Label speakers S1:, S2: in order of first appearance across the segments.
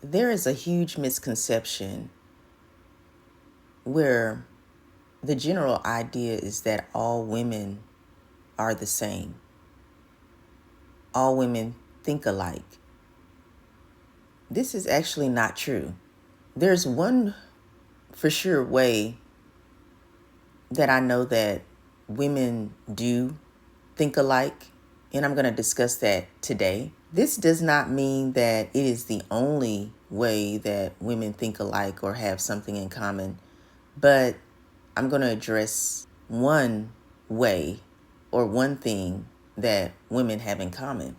S1: There is a huge misconception where the general idea is that all women are the same. All women think alike. This is actually not true. There's one for sure way that I know that women do think alike, and I'm going to discuss that today. This does not mean that it is the only way that women think alike or have something in common, but I'm going to address one way or one thing that women have in common.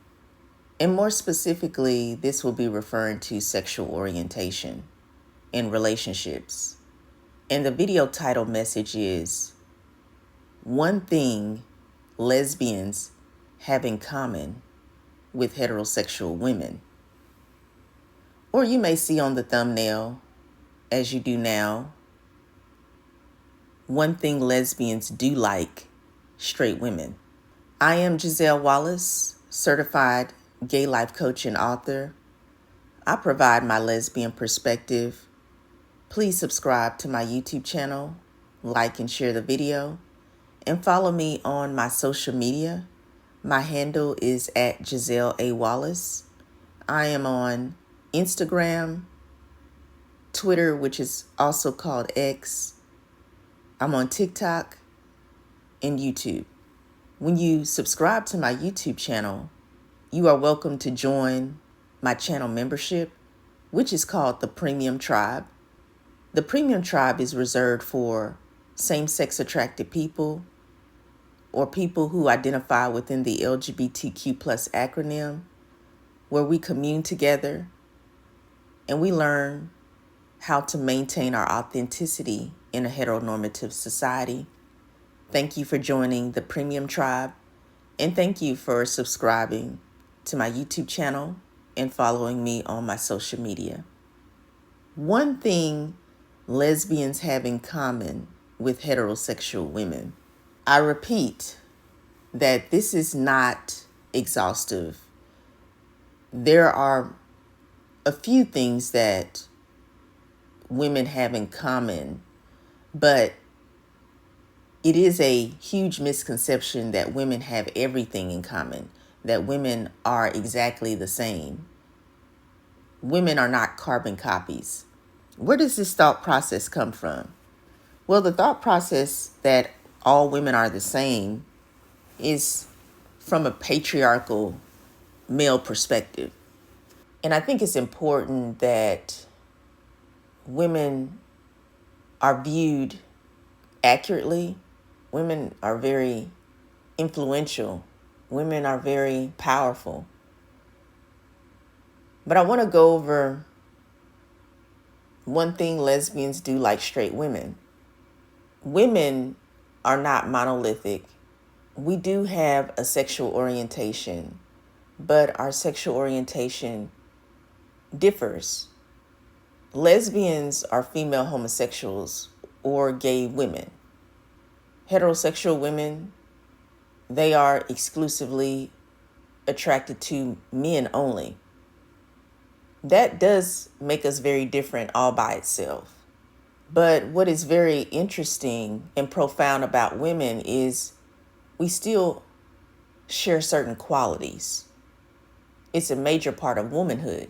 S1: And more specifically, this will be referring to sexual orientation in relationships. And the video title message is One Thing Lesbians Have in Common with Heterosexual Women. Or you may see on the thumbnail, as you do now, One Thing Lesbians Do Like Straight Women. I am Giselle Wallace, certified gay life coach and author. I provide my lesbian perspective. Please subscribe to my YouTube channel, like and share the video, and follow me on my social media. My handle is at Giselle A. Wallace. I am on Instagram, Twitter, which is also called X. I'm on TikTok and YouTube. When you subscribe to my YouTube channel, you are welcome to join my channel membership, which is called the Premium Tribe. The Premium Tribe is reserved for same-sex attracted people or people who identify within the LGBTQ plus acronym, where we commune together and we learn how to maintain our authenticity in a heteronormative society. Thank you for joining the Premium Tribe, and thank you for subscribing to my YouTube channel and following me on my social media. One thing lesbians have in common with heterosexual women. I repeat that this is not exhaustive. There are a few things that women have in common, but it is a huge misconception that women have everything in common, that women are exactly the same. Women are not carbon copies. Where does this thought process come from? Well, the thought process that all women are the same is from a patriarchal male perspective. And I think it's important that women are viewed accurately. Women are very influential. Women are very powerful. But I want to go over one thing lesbians do like straight women. Women are not monolithic. We do have a sexual orientation, but our sexual orientation differs. Lesbians are female homosexuals or gay women. Heterosexual women, they are exclusively attracted to men only. That does make us very different all by itself. But what is very interesting and profound about women is we still share certain qualities. It's a major part of womanhood.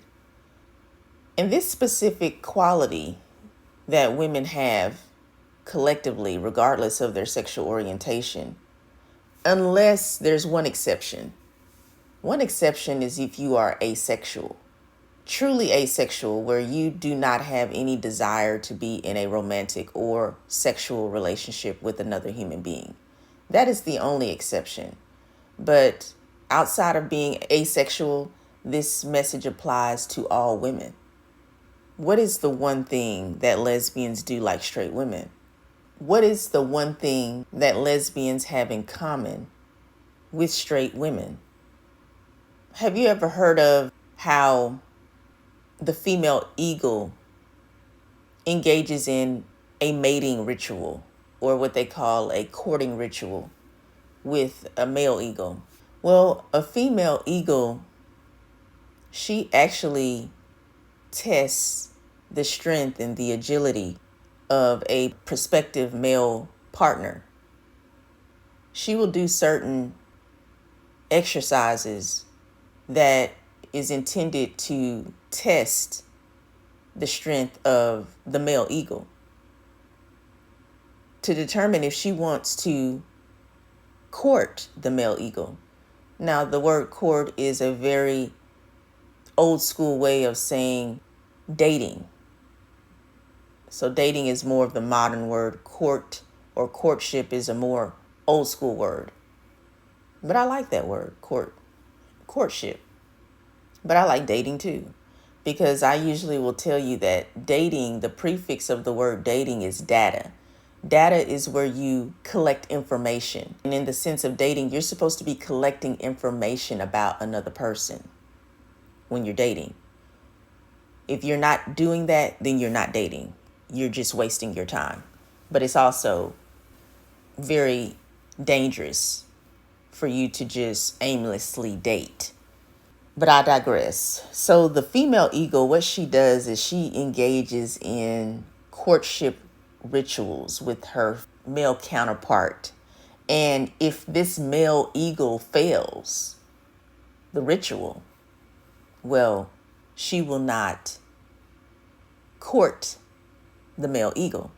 S1: And this specific quality that women have collectively, regardless of their sexual orientation, unless there's one exception. One exception is if you are asexual, truly asexual, where you do not have any desire to be in a romantic or sexual relationship with another human being. That is the only exception. But outside of being asexual, this message applies to all women. What is the one thing that lesbians do like straight women? What is the one thing that lesbians have in common with straight women? Have you ever heard of how the female eagle engages in a mating ritual, or what they call a courting ritual, with a male eagle? Well, a female eagle, she actually test the strength and the agility of a prospective male partner. She will do certain exercises that is intended to test the strength of the male ego to determine if she wants to court the male ego. Now, the word court is a very old school way of saying dating. So dating is more of the modern word. Court or courtship is a more old school word. But I like that word, courtship. But I like dating too, because I usually will tell you that dating, the prefix of the word dating is data. Data is where you collect information. And in the sense of dating, you're supposed to be collecting information about another person when you're dating. If you're not doing that, then you're not dating. You're just wasting your time. But it's also very dangerous for you to just aimlessly date. But I digress. So the female ego, what she does is she engages in courtship rituals with her male counterpart. And if this male ego fails the ritual, well, she will not court the male ego.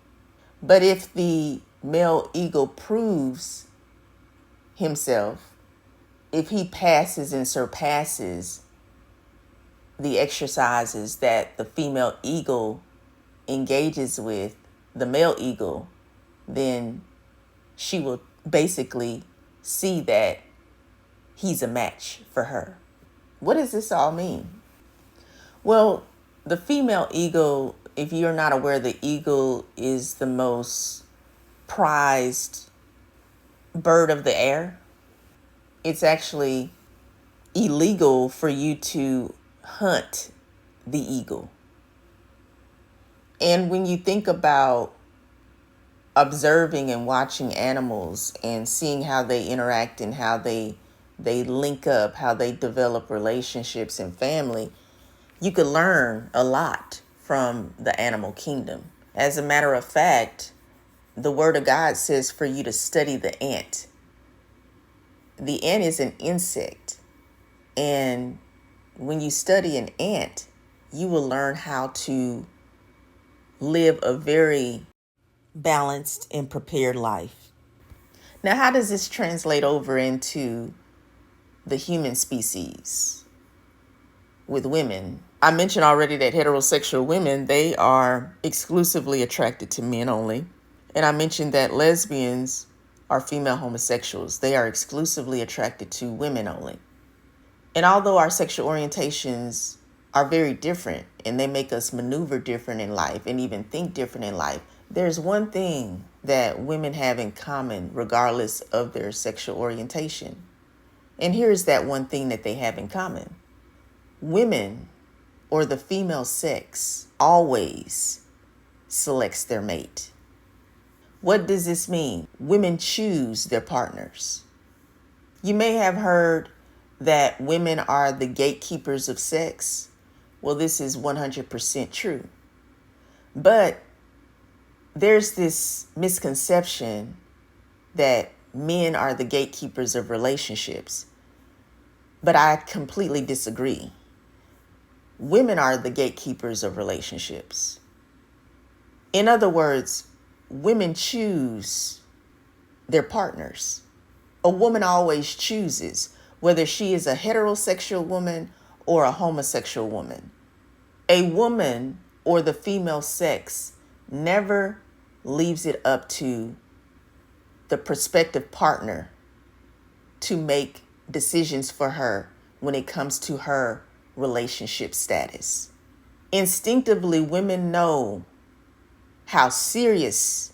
S1: But if the male ego proves himself, if he passes and surpasses the exercises that the female ego engages with the male ego, then she will basically see that he's a match for her. What does this all mean? Well, the female ego, if you're not aware, the ego is the most prized bird of the air. It's actually illegal for you to hunt the eagle. And when you think about observing and watching animals and seeing how they interact and how they link up, how they develop relationships and family, you could learn a lot from the animal kingdom. As a matter of fact, the Word of God says for you to study the ant. The ant is an insect. And when you study an ant, you will learn how to live a very balanced and prepared life. Now, how does this translate over into the human species with women? I mentioned already that heterosexual women, they are exclusively attracted to men only. And I mentioned that lesbians are female homosexuals. They are exclusively attracted to women only. And although our sexual orientations are very different and they make us maneuver different in life and even think different in life, there's one thing that women have in common regardless of their sexual orientation. And here's that one thing that they have in common. Women, or the female sex, always selects their mate. What does this mean? Women choose their partners. You may have heard that women are the gatekeepers of sex. Well, this is 100% true. But there's this misconception that men are the gatekeepers of relationships. But I completely disagree. Women are the gatekeepers of relationships. In other words, women choose their partners. A woman always chooses, whether she is a heterosexual woman or a homosexual woman. A woman or the female sex never leaves it up to the prospective partner to make decisions for her when it comes to her relationship status. Instinctively, women know how serious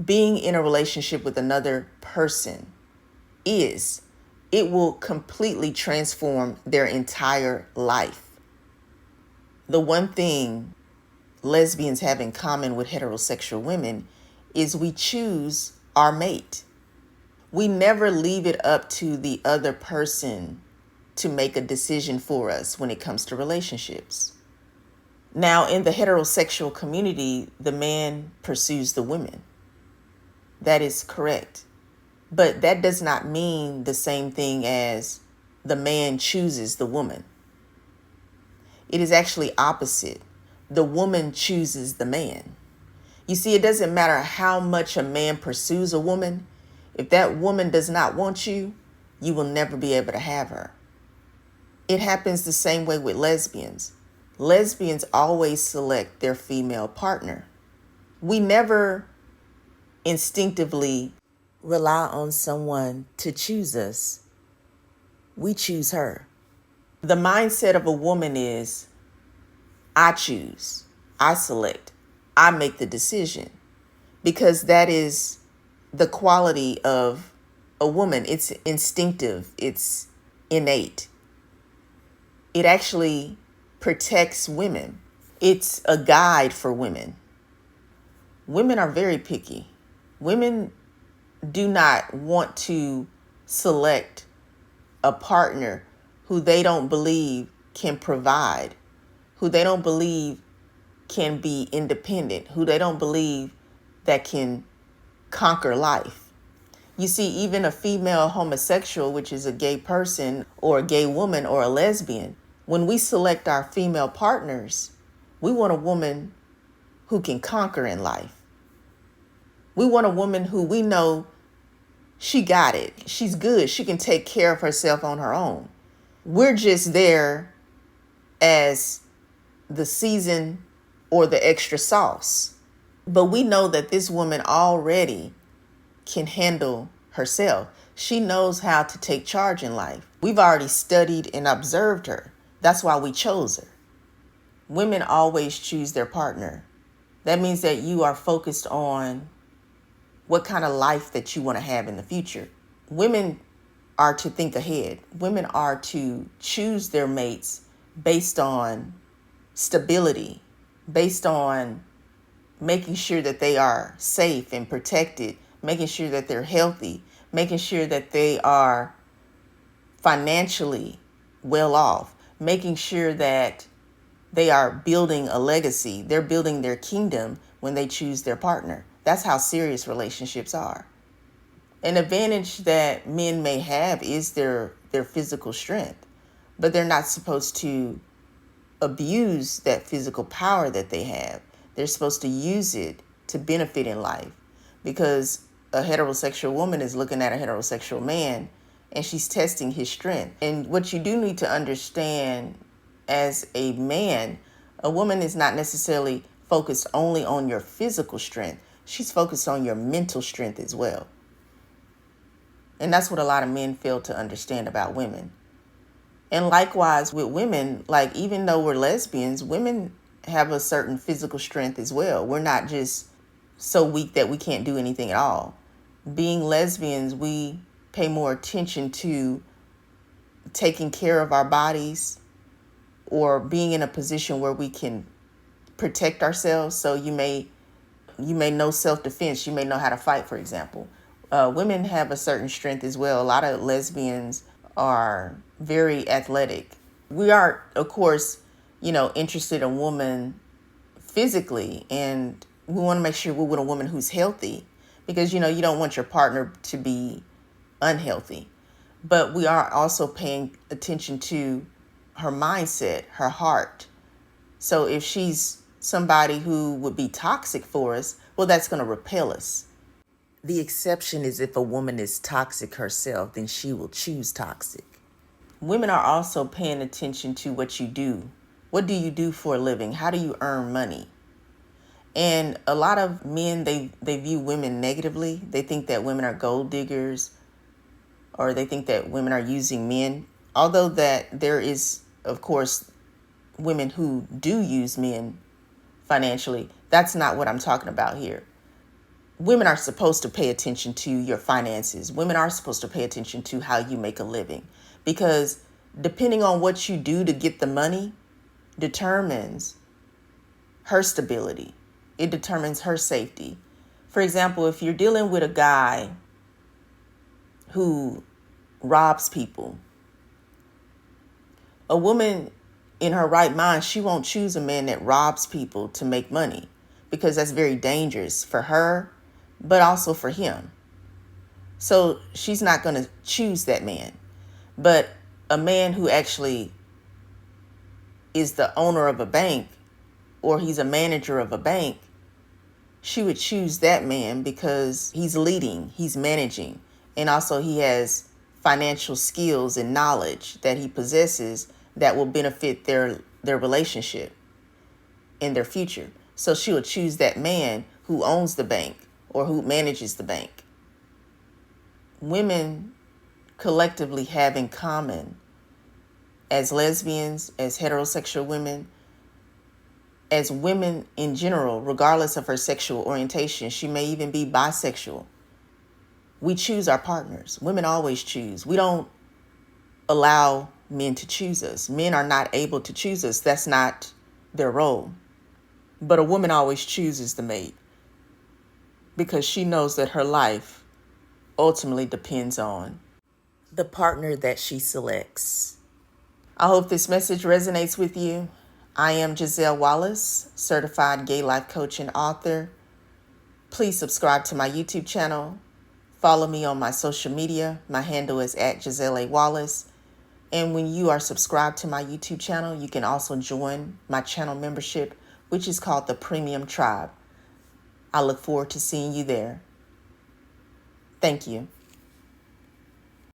S1: being in a relationship with another person is. It will completely transform their entire life. The one thing lesbians have in common with heterosexual women is we choose our mate. We never leave it up to the other person to make a decision for us when it comes to relationships. Now, in the heterosexual community, the man pursues the women. That is correct. But that does not mean the same thing as the man chooses the woman. It is actually opposite. The woman chooses the man. You see, it doesn't matter how much a man pursues a woman. If that woman does not want you, you will never be able to have her. It happens the same way with lesbians. Lesbians always select their female partner. We never instinctively rely on someone to choose us. We choose her. The mindset of a woman is, I choose, I select, I make the decision, because that is the quality of a woman. It's instinctive, it's innate. It actually protects women. It's a guide for women. Women are very picky. Women do not want to select a partner who they don't believe can provide, who they don't believe can be independent, who they don't believe that can conquer life. You see, even a female homosexual, which is a gay person or a gay woman or a lesbian, when we select our female partners, we want a woman who can conquer in life. We want a woman who we know she got it. She's good. She can take care of herself on her own. We're just there as the season or the extra sauce. But we know that this woman already can handle herself. She knows how to take charge in life. We've already studied and observed her. That's why we chose her. Women always choose their partner. That means that you are focused on what kind of life that you want to have in the future. Women are to think ahead. Women are to choose their mates based on stability, based on making sure that they are safe and protected, making sure that they're healthy, making sure that they are financially well off, making sure that they are building a legacy. They're building their kingdom when they choose their partner. That's how serious relationships are. An advantage that men may have is their physical strength, but they're not supposed to abuse that physical power that they have. They're supposed to use it to benefit in life, because a heterosexual woman is looking at a heterosexual man and she's testing his strength. And what you do need to understand as a man, a woman is not necessarily focused only on your physical strength. She's focused on your mental strength as well. And that's what a lot of men fail to understand about women. And likewise with women, like even though we're lesbians, women have a certain physical strength as well. We're not just so weak that we can't do anything at all. Being lesbians, we pay more attention to taking care of our bodies or being in a position where we can protect ourselves. So you may know self-defense. You may know how to fight, for example. Women have a certain strength as well. A lot of lesbians are very athletic. We are, of course, interested in a woman physically, and we want to make sure we're with a woman who's healthy, because, you don't want your partner to be unhealthy. But we are also paying attention to her mindset, her heart. So if she's somebody who would be toxic for us, well, that's going to repel us. The exception is if a woman is toxic herself, then she will choose toxic. Women are also paying attention to what you do. What do you do for a living? How do you earn money? And a lot of men, they view women negatively. They think that women are gold diggers, or they think that women are using men. Although that there is, of course, women who do use men financially. That's not what I'm talking about here. Women are supposed to pay attention to your finances. Women are supposed to pay attention to how you make a living, because depending on what you do to get the money determines her stability. It determines her safety. For example, if you're dealing with a guy who robs people, a woman in her right mind, she won't choose a man that robs people to make money, because that's very dangerous for her, but also for him. So she's not going to choose that man. But a man who actually is the owner of a bank, or he's a manager of a bank, she would choose that man because he's leading, he's managing, and also he has financial skills and knowledge that he possesses that will benefit their relationship in their future. So she would choose that man who owns the bank or who manages the bank. Women collectively have in common, as lesbians, as heterosexual women, as women in general, regardless of her sexual orientation, she may even be bisexual. We choose our partners. Women always choose. We don't allow men to choose us. Men are not able to choose us. That's not their role. But a woman always chooses the mate because she knows that her life ultimately depends on the partner that she selects. I hope this message resonates with you. I am Giselle Wallace, certified gay life coach and author. Please subscribe to my YouTube channel. Follow me on my social media. My handle is @GiselleWallace. And when you are subscribed to my YouTube channel, you can also join my channel membership, which is called the Premium Tribe. I look forward to seeing you there. Thank you.